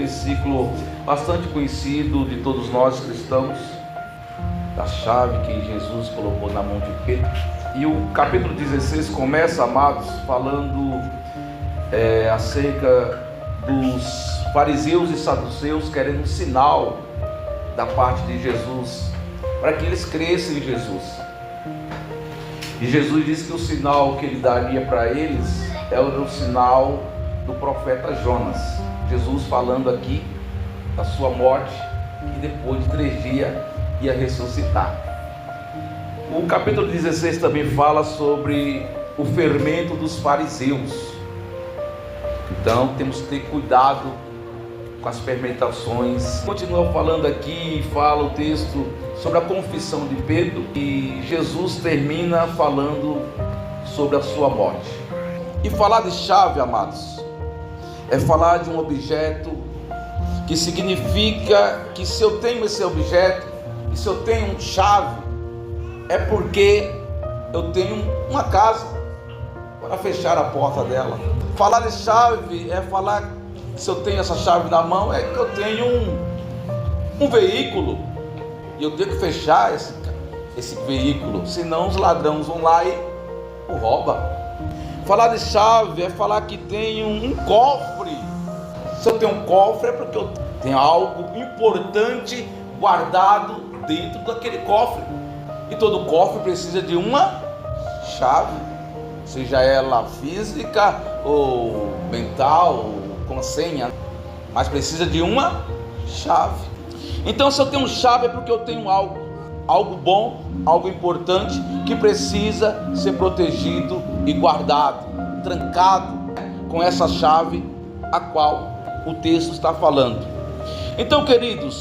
versículo bastante conhecido de todos nós cristãos, da chave que Jesus colocou na mão de Pedro. E o capítulo 16 começa, amados, falando acerca dos fariseus e saduceus querendo um sinal da parte de Jesus, para que eles crescem em Jesus. E Jesus disse que o sinal que ele daria para eles era o sinal do profeta Jonas. Jesus falando aqui da sua morte, e depois de 3 dias ia ressuscitar. O capítulo 16 também fala sobre o fermento dos fariseus. Então temos que ter cuidado com as fermentações. Continua falando aqui, fala o texto sobre a confissão de Pedro, e Jesus termina falando sobre a sua morte. E falar de chave, amados, é falar de um objeto que significa que se eu tenho esse objeto, e se eu tenho chave, é porque eu tenho uma casa para fechar a porta dela. Falar de chave é falar que se eu tenho essa chave na mão, é que eu tenho um veículo, e eu tenho que fechar esse veículo, senão os ladrões vão lá e o roubam. Falar de chave é falar que tenho um cofre. Se eu tenho um cofre, é porque eu tenho algo importante guardado dentro daquele cofre. E todo cofre precisa de uma chave, seja ela física ou mental, ou com senha, mas precisa de uma chave. Então, se eu tenho chave, é porque eu tenho algo bom, algo importante, que precisa ser protegido e guardado, trancado com essa chave a qual o texto está falando. Então, queridos,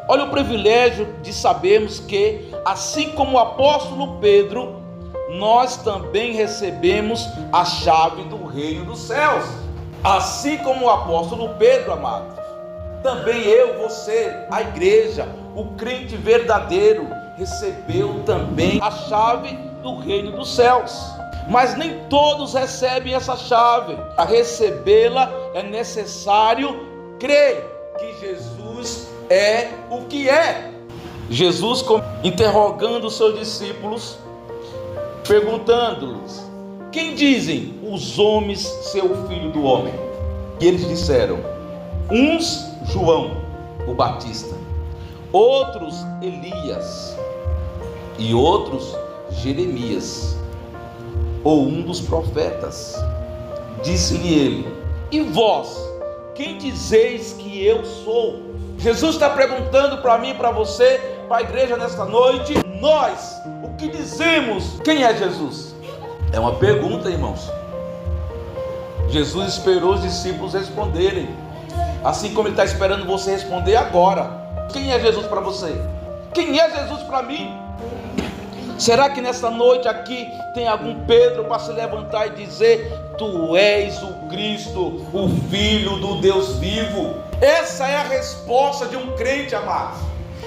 olha o privilégio de sabermos que, assim como o apóstolo Pedro, nós também recebemos a chave do reino dos céus. Assim como o apóstolo Pedro, amados, também eu, você, a igreja, o crente verdadeiro, recebeu também a chave do reino dos céus. Mas nem todos recebem essa chave. Para recebê-la é necessário crer que Jesus é o que é. Jesus interrogando os seus discípulos, perguntando-lhes: quem dizem os homens ser o filho do homem? E eles disseram: uns João o Batista, outros Elias, e outros Jeremias, ou um dos profetas. Disse-lhe ele: e vós, quem dizeis que eu sou? Jesus está perguntando para mim, para você, para a igreja nesta noite: nós, o que dizemos? Quem é Jesus? É uma pergunta, irmãos. Jesus esperou os discípulos responderem, assim como ele está esperando você responder agora. Quem é Jesus para você? Quem é Jesus para mim? Será que nessa noite aqui tem algum Pedro para se levantar e dizer: tu és o Cristo, o Filho do Deus vivo? Essa é a resposta de um crente, amados.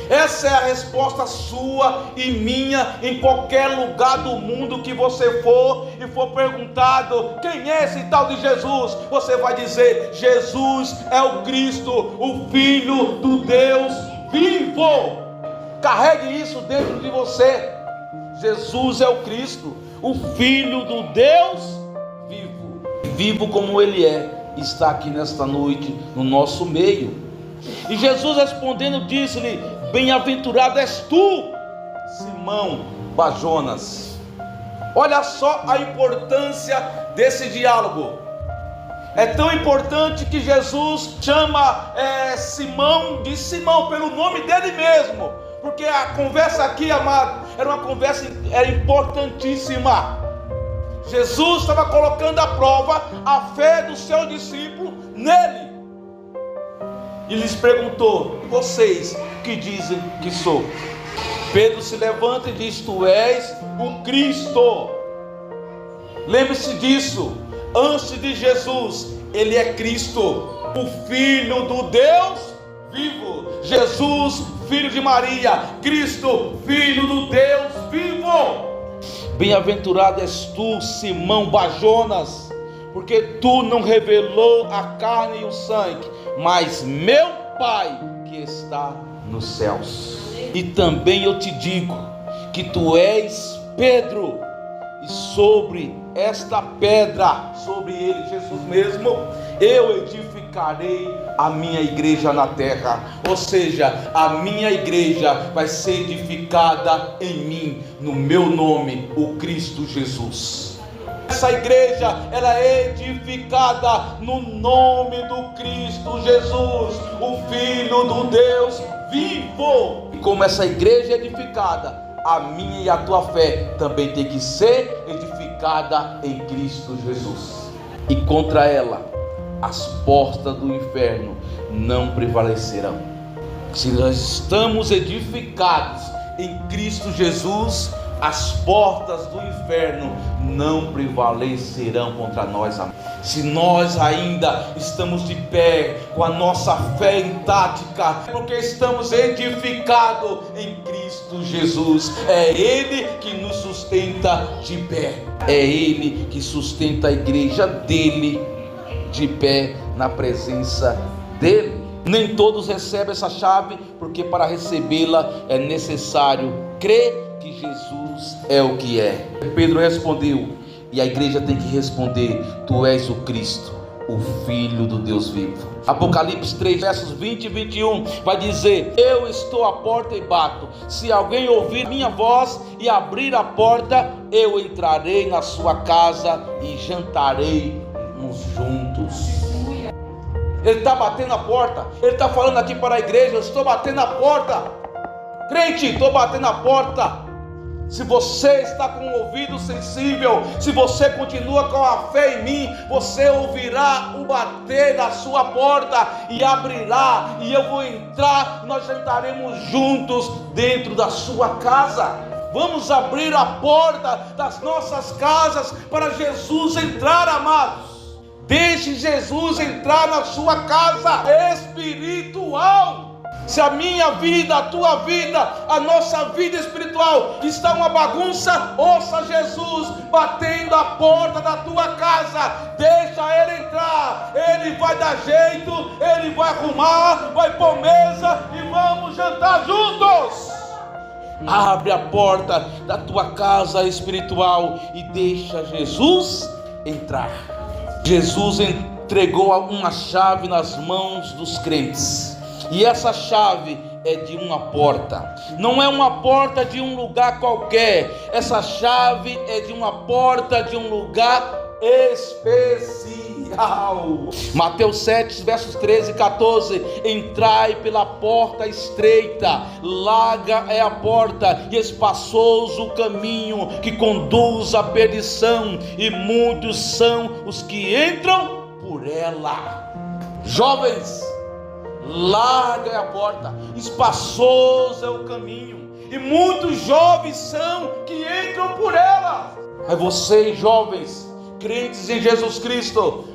Essa é a resposta sua e minha, em qualquer lugar do mundo que você for e for perguntado: quem é esse tal de Jesus? Você vai dizer: Jesus é o Cristo, o Filho do Deus vivo. Carregue isso dentro de você. Jesus é o Cristo, o Filho do Deus vivo. Vivo como Ele é, está aqui nesta noite no nosso meio. E Jesus respondendo disse-lhe: bem-aventurado és tu, Simão Bajonas. Olha só a importância desse diálogo. É tão importante que Jesus chama Simão de Simão pelo nome dele mesmo, porque a conversa aqui, amado, era importantíssima. Jesus estava colocando à prova a fé do seu discípulo nele. E lhes perguntou: vocês que dizem que sou? Pedro se levanta e diz: tu és o Cristo. Lembre-se disso. Antes de Jesus, ele é Cristo, o Filho do Deus vivo. Jesus, filho de Maria. Cristo, filho do Deus vivo. Bem-aventurado és tu, Simão Bajonas, porque tu não revelou a carne e o sangue, mas meu Pai que está nos céus. E também eu te digo que tu és Pedro, e sobre esta pedra, sobre ele, Jesus mesmo, eu edificarei a minha igreja na terra. Ou seja, a minha igreja vai ser edificada em mim, no meu nome, o Cristo Jesus. Essa igreja, ela é edificada no nome do Cristo Jesus, o Filho do Deus vivo. E como essa igreja é edificada, a minha e a tua fé também tem que ser edificada em Cristo Jesus. E contra ela, as portas do inferno não prevalecerão. Se nós estamos edificados em Cristo Jesus, as portas do inferno não prevalecerão contra nós. Se nós ainda estamos de pé, com a nossa fé intacta, porque estamos edificados em Cristo Jesus. É Ele que nos sustenta de pé, é Ele que sustenta a igreja dele de pé na presença dele. Nem todos recebem essa chave, porque para recebê-la é necessário crer que Jesus é o que é. Pedro respondeu, e a igreja tem que responder: tu és o Cristo, o Filho do Deus vivo. Apocalipse 3, versos 20 e 21 vai dizer: eu estou à porta e bato. Se alguém ouvir minha voz e abrir a porta, eu entrarei na sua casa e jantarei juntos. Ele está batendo a porta. Ele está falando aqui para a igreja: eu estou batendo a porta. Crente, estou batendo a porta. Se você está com o ouvido sensível, se você continua com a fé em mim, você ouvirá o bater da sua porta e abrirá, e eu vou entrar, nós jantaremos juntos dentro da sua casa. Vamos abrir a porta das nossas casas para Jesus entrar, amados. Deixe Jesus entrar na sua casa espiritual. Se a minha vida, a tua vida, a nossa vida espiritual está uma bagunça, ouça Jesus batendo a porta da tua casa. Deixa Ele entrar, Ele vai dar jeito, Ele vai arrumar, vai pôr mesa e vamos jantar juntos. Abre a porta da tua casa espiritual e deixa Jesus entrar. Jesus entregou uma chave nas mãos dos crentes. E essa chave é de uma porta. Não é uma porta de um lugar qualquer. Essa chave é de uma porta de um lugar especial. Mateus 7, versos 13 e 14. Entrai pela porta estreita, larga é a porta e espaçoso o caminho que conduz à perdição, e muitos são os que entram por ela. Jovens, larga é a porta, espaçoso é o caminho, e muitos jovens são que entram por ela. Mas vocês, jovens, crentes em Jesus Cristo,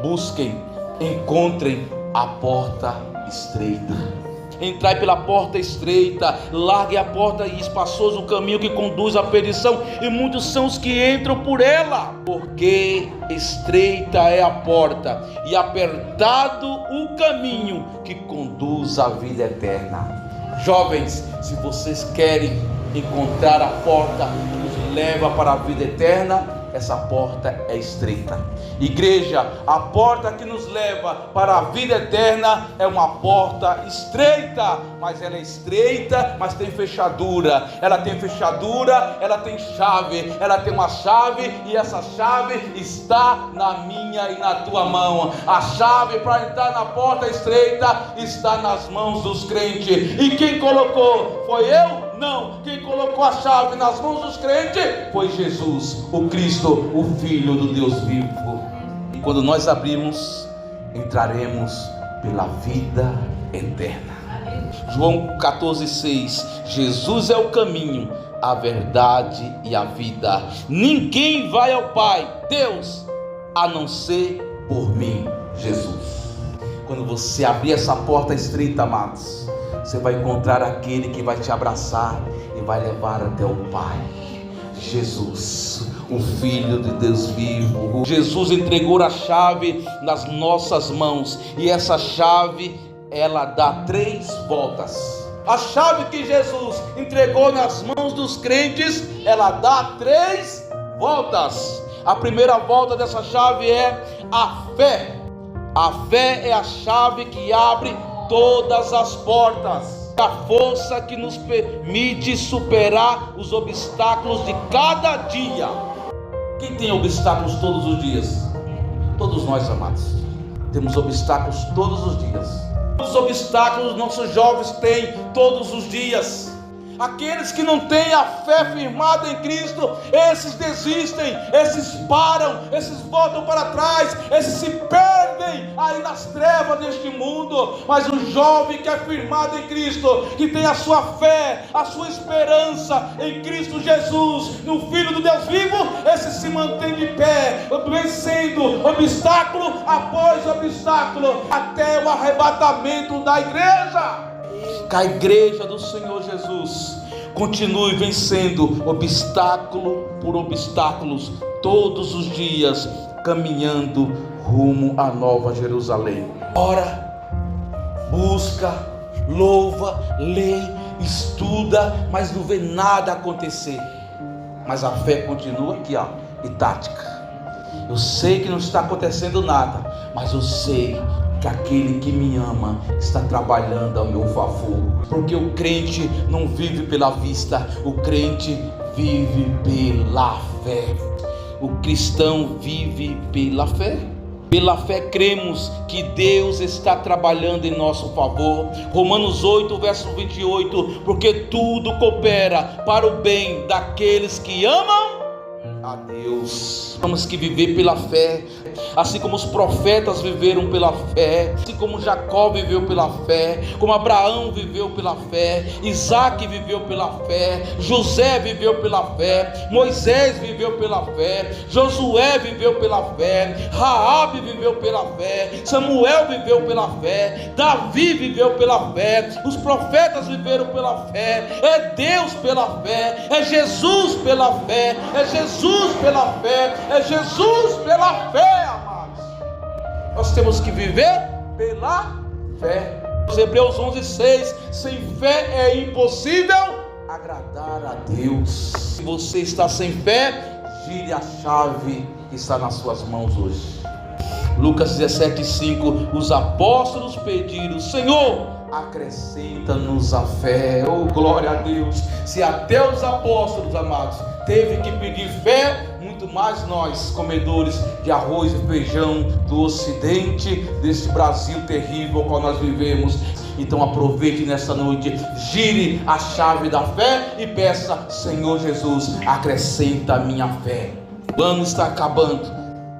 busquem, encontrem a porta estreita. Entrai pela porta estreita, largue a porta e espaçoso o caminho que conduz à perdição, e muitos são os que entram por ela. Porque estreita é a porta e apertado o caminho que conduz à vida eterna. Jovens, se vocês querem encontrar a porta que nos leva para a vida eterna, essa porta é estreita. Igreja, a porta que nos leva para a vida eterna é uma porta estreita, mas ela é estreita, mas tem fechadura. Ela tem fechadura, ela tem chave, ela tem uma chave, e essa chave está na minha e na tua mão. A chave para entrar na porta estreita está nas mãos dos crentes. E quem colocou? Foi eu? Não, quem colocou a chave nas mãos dos crentes foi Jesus, o Cristo, o Filho do Deus vivo. E quando nós abrimos, entraremos pela vida eterna. João 14,6. Jesus é o caminho, a verdade e a vida. Ninguém vai ao Pai, Deus, a não ser por mim, Jesus. Quando você abrir essa porta estreita, amados, você vai encontrar aquele que vai te abraçar e vai levar até o Pai, Jesus, o Filho de Deus vivo. Jesus entregou a chave nas nossas mãos, e essa chave, ela dá 3 voltas. A chave que Jesus entregou nas mãos dos crentes, ela dá 3 voltas. A primeira volta dessa chave é a fé. A fé é a chave que abre todas as portas. A força que nos permite superar os obstáculos de cada dia. Quem tem obstáculos todos os dias? Todos nós, amados. Temos obstáculos todos os dias. Os obstáculos nossos jovens têm todos os dias. Aqueles que não têm a fé firmada em Cristo, esses desistem, esses param, esses voltam para trás, esses se perdem aí nas trevas deste mundo. Mas o jovem que é firmado em Cristo, que tem a sua fé, a sua esperança em Cristo Jesus, no Filho do Deus vivo, esse se mantém de pé, vencendo obstáculo após obstáculo, até o arrebatamento da igreja. Que a igreja do Senhor Jesus continue vencendo obstáculo por obstáculos todos os dias, caminhando rumo à Nova Jerusalém. Ora, busca, louva, lê, estuda, mas não vê nada acontecer. Mas a fé continua aqui, ó, e tática. Eu sei que não está acontecendo nada, mas eu sei que aquele que me ama está trabalhando ao meu favor, porque o crente não vive pela vista, o crente vive pela fé. O cristão vive pela fé. Pela fé cremos que Deus está trabalhando em nosso favor. Romanos 8, verso 28, porque tudo coopera para o bem daqueles que amam a Deus. Temos que viver pela fé, assim como os profetas viveram pela fé, assim como Jacó viveu pela fé, como Abraão viveu pela fé, Isaac viveu pela fé, José viveu pela fé, Moisés viveu pela fé, Josué viveu pela fé, Raabe viveu pela fé, Samuel viveu pela fé, Davi viveu pela fé, os profetas viveram pela fé. É Deus pela fé, é Jesus pela fé, é Jesus pela fé, é Jesus pela fé, amados. Nós temos que viver pela fé. Hebreus 11:6, sem fé é impossível agradar a Deus. Se você está sem fé, gire a chave que está nas suas mãos hoje. Lucas 17:5, os apóstolos pediram: Senhor, acrescenta-nos a fé. Oh, glória a Deus. Se até os apóstolos, amados, teve que pedir fé, muito mais nós, comedores de arroz e feijão do ocidente, desse Brasil terrível ao qual nós vivemos. Então aproveite nessa noite, gire a chave da fé e peça: Senhor Jesus, acrescenta a minha fé. O ano está acabando,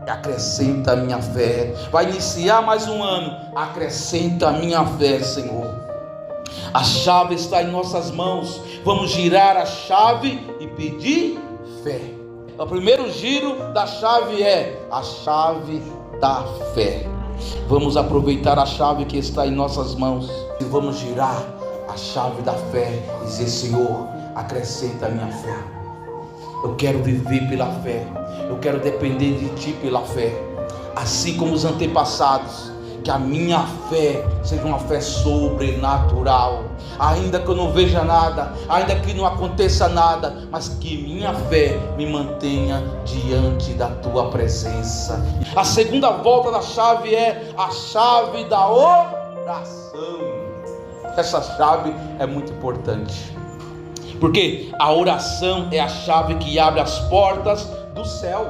acrescenta a minha fé. Vai iniciar mais um ano, acrescenta a minha fé, Senhor. A chave está em nossas mãos. Vamos girar a chave e pedir fé. O primeiro giro da chave é a chave da fé. Vamos aproveitar a chave que está em nossas mãos e vamos girar a chave da fé e dizer: Senhor, acrescenta a minha fé. Eu quero viver pela fé, eu quero depender de Ti pela fé, assim como os antepassados. Que a minha fé seja uma fé sobrenatural, ainda que eu não veja nada, ainda que não aconteça nada, mas que minha fé me mantenha diante da Tua presença. A segunda volta da chave é a chave da oração. Essa chave é muito importante, porque a oração é a chave que abre as portas do céu,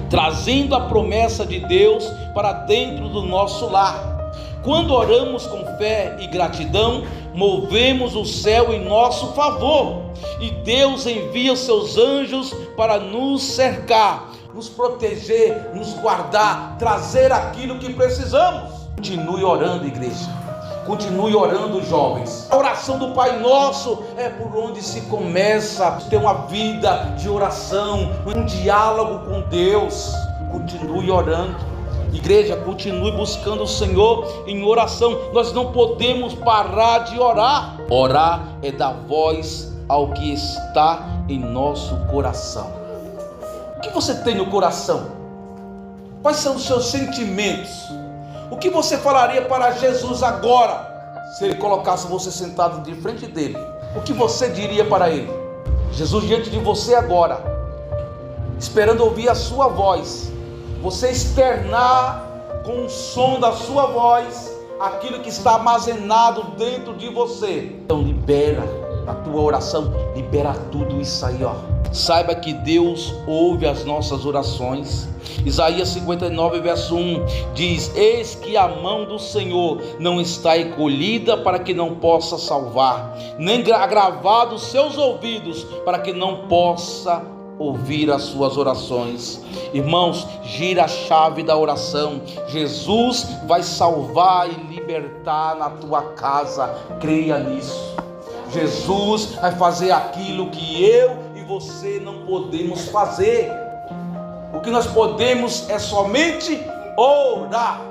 trazendo a promessa de Deus para dentro do nosso lar. Quando oramos com fé e gratidão, movemos o céu em nosso favor, e Deus envia os seus anjos para nos cercar, nos proteger, nos guardar, trazer aquilo que precisamos. Continue orando, igreja. Continue orando, jovens. A oração do Pai Nosso é por onde se começa a ter uma vida de oração, um diálogo com Deus. Continue orando. Igreja, continue buscando o Senhor em oração. Nós não podemos parar de orar. Orar é dar voz ao que está em nosso coração. O que você tem no coração? Quais são os seus sentimentos? O que você falaria para Jesus agora, se Ele colocasse você sentado de frente dele? O que você diria para Ele? Jesus diante de você agora, esperando ouvir a sua voz, você externar com o som da sua voz aquilo que está armazenado dentro de você. Então libera a tua oração, libera tudo isso aí, ó. Saiba que Deus ouve as nossas orações. Isaías 59 verso 1 diz: eis que a mão do Senhor não está encolhida para que não possa salvar, nem agravado os seus ouvidos para que não possa ouvir as suas orações. Irmãos, gira a chave da oração. Jesus vai salvar e libertar na tua casa. Creia nisso. Jesus vai fazer aquilo que eu e você não podemos fazer. O que nós podemos é somente orar.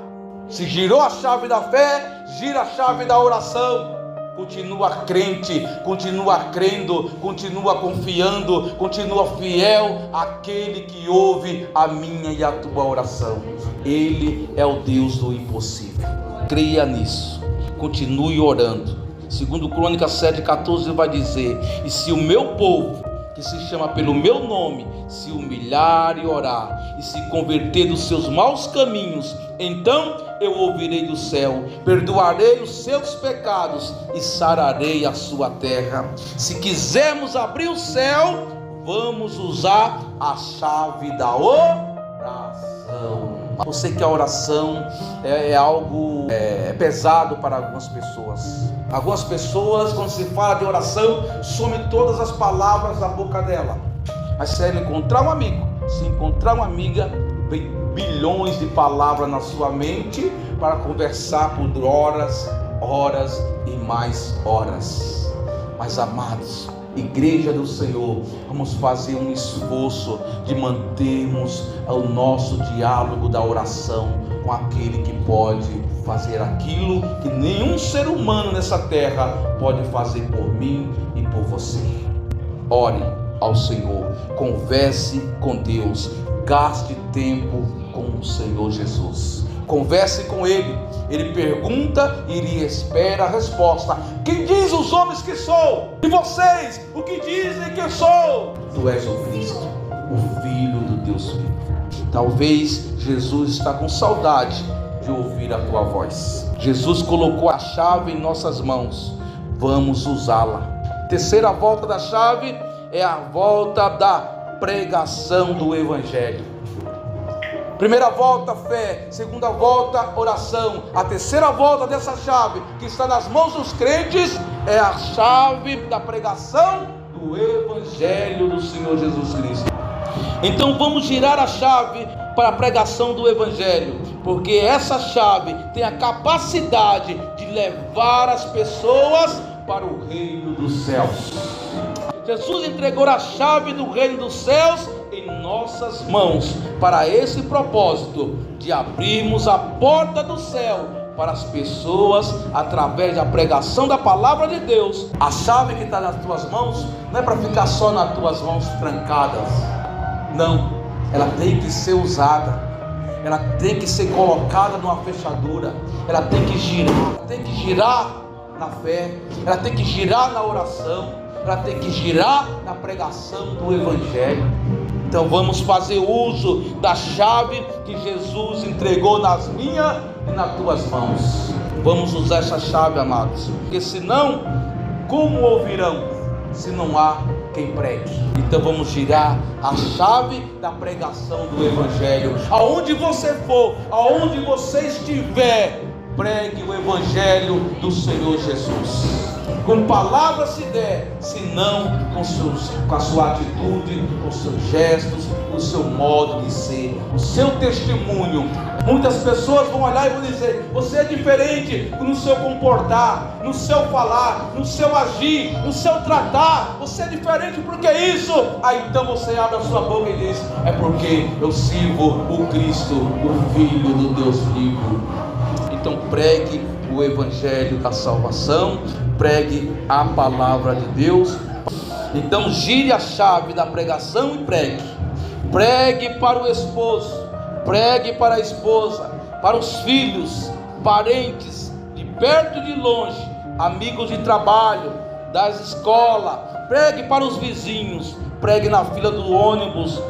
Se girou a chave da fé, gira a chave da oração. Continua crente, continua crendo, continua confiando, continua fiel àquele que ouve a minha e a tua oração. Ele é o Deus do impossível. Creia nisso. Continue orando. Segundo Crônicas 7,14 vai dizer: e se o meu povo, que se chama pelo meu nome, se humilhar e orar, e se converter dos seus maus caminhos, então eu ouvirei do céu, perdoarei os seus pecados e sararei a sua terra. Se quisermos abrir o céu, vamos usar a chave da oração. Eu sei que a oração é algo pesado para algumas pessoas. Algumas pessoas, quando se fala de oração, some todas as palavras da boca dela. Mas se ela encontrar um amigo, se encontrar uma amiga, vem bilhões de palavras na sua mente para conversar por horas, horas e mais horas. Mas amados, Igreja do Senhor, vamos fazer um esforço de mantermos o nosso diálogo da oração com aquele que pode fazer aquilo que nenhum ser humano nessa terra pode fazer por mim e por você. Ore ao Senhor, converse com Deus, gaste tempo com o Senhor Jesus. Converse com Ele. Ele pergunta e Ele espera a resposta. Quem diz os homens que sou? E vocês, o que dizem que eu sou? Tu és o Cristo, o Filho do Deus vivo. Talvez Jesus está com saudade de ouvir a tua voz. Jesus colocou a chave em nossas mãos. Vamos usá-la. Terceira volta da chave é a volta da pregação do Evangelho. Primeira volta, fé. Segunda volta, oração. A terceira volta dessa chave, que está nas mãos dos crentes, é a chave da pregação do Evangelho do Senhor Jesus Cristo. Então vamos girar a chave para a pregação do Evangelho, porque essa chave tem a capacidade de levar as pessoas para o reino dos céus. Jesus entregou a chave do reino dos céus em nossas mãos, para esse propósito de abrirmos a porta do céu para as pessoas, através da pregação da palavra de Deus. A chave que está nas tuas mãos não é para ficar só nas tuas mãos trancadas, não, ela tem que ser usada, ela tem que ser colocada numa fechadura, ela tem que girar na fé, ela tem que girar na oração, ela tem que girar na pregação do Evangelho. Então vamos fazer uso da chave que Jesus entregou nas minhas e nas tuas mãos. Vamos usar essa chave, amados, porque senão, como ouvirão se não há quem pregue? Então vamos girar a chave da pregação do Evangelho. Aonde você for, aonde você estiver, pregue o Evangelho do Senhor Jesus. Com palavras se der, se não com a sua atitude, com os seus gestos, com o seu modo de ser, o seu testemunho. Muitas pessoas vão olhar e vão dizer: você é diferente no seu comportar, no seu falar, no seu agir, no seu tratar. Você é diferente, porque é isso? Aí então você abre a sua boca e diz: é porque eu sirvo o Cristo, o Filho do Deus vivo. Então pregue o Evangelho da salvação, pregue a palavra de Deus. Então gire a chave da pregação e pregue. Pregue para o esposo, pregue para a esposa, para os filhos, parentes, de perto e de longe, amigos de trabalho, das escolas. Pregue para os vizinhos, pregue na fila do ônibus,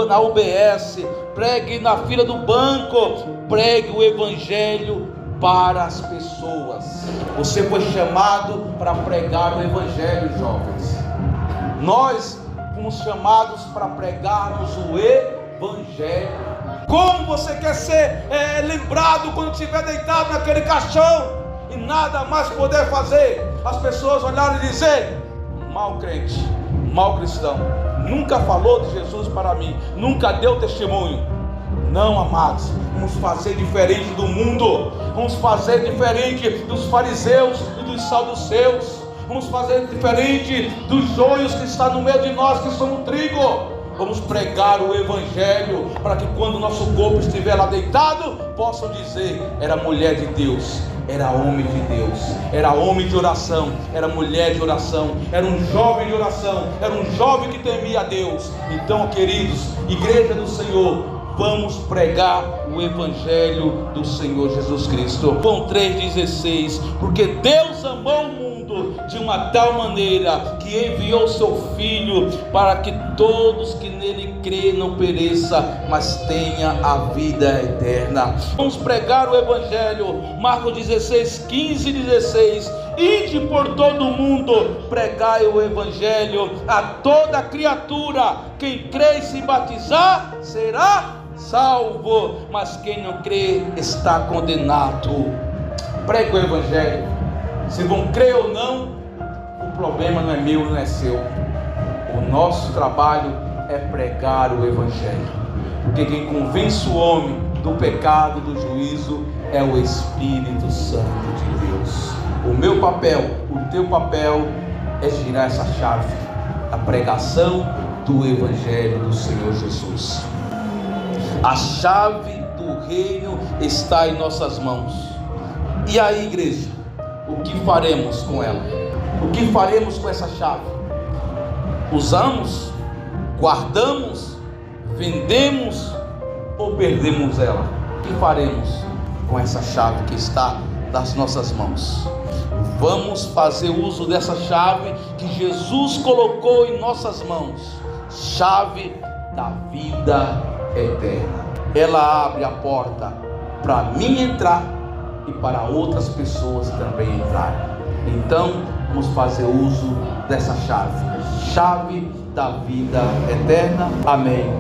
na UBS, pregue na fila do banco, pregue o evangelho para as pessoas. Você foi chamado para pregar o evangelho, jovens. Nós fomos chamados para pregarmos o evangelho. Como você quer ser lembrado quando estiver deitado naquele caixão e nada mais poder fazer? As pessoas olharem e dizer: mau crente, mau cristão, nunca falou de Jesus para mim, nunca deu testemunho. Não, amados, vamos fazer diferente do mundo, vamos fazer diferente dos fariseus e dos saduceus, vamos fazer diferente dos joios que está no meio de nós, que somos trigo. Vamos pregar o evangelho, para que quando o nosso corpo estiver lá deitado, possam dizer: era mulher de Deus, era homem de Deus, era homem de oração, era mulher de oração, era um jovem de oração, era um jovem que temia a Deus. Então, queridos, igreja do Senhor, vamos pregar o evangelho do Senhor Jesus Cristo. João 3,16: porque Deus amou o mundo de uma tal maneira que enviou seu Filho, para que todos que nele crêem não pereça, mas tenha a vida eterna. Vamos pregar o evangelho. Marcos 16:15-16: ide por todo o mundo, pregai o evangelho a toda criatura. Quem crê e se batizar será salvo, mas quem não crê está condenado. Pregue o evangelho. Se vão crer ou não, o problema não é meu, não é seu. O nosso trabalho é pregar o evangelho, porque quem convence o homem do pecado, do juízo, é o Espírito Santo de Deus. O meu papel, o teu papel, é girar essa chave, a pregação do evangelho do Senhor Jesus. A chave do reino está em nossas mãos. E aí, igreja, o que faremos com ela? O que faremos com essa chave? Usamos? Guardamos? Vendemos? Ou perdemos ela? O que faremos com essa chave que está nas nossas mãos? Vamos fazer uso dessa chave que Jesus colocou em nossas mãos, chave da vida eterna. Ela abre a porta para mim entrar e para outras pessoas também entrarem. Então vamos fazer uso dessa chave, chave da vida eterna. Amém.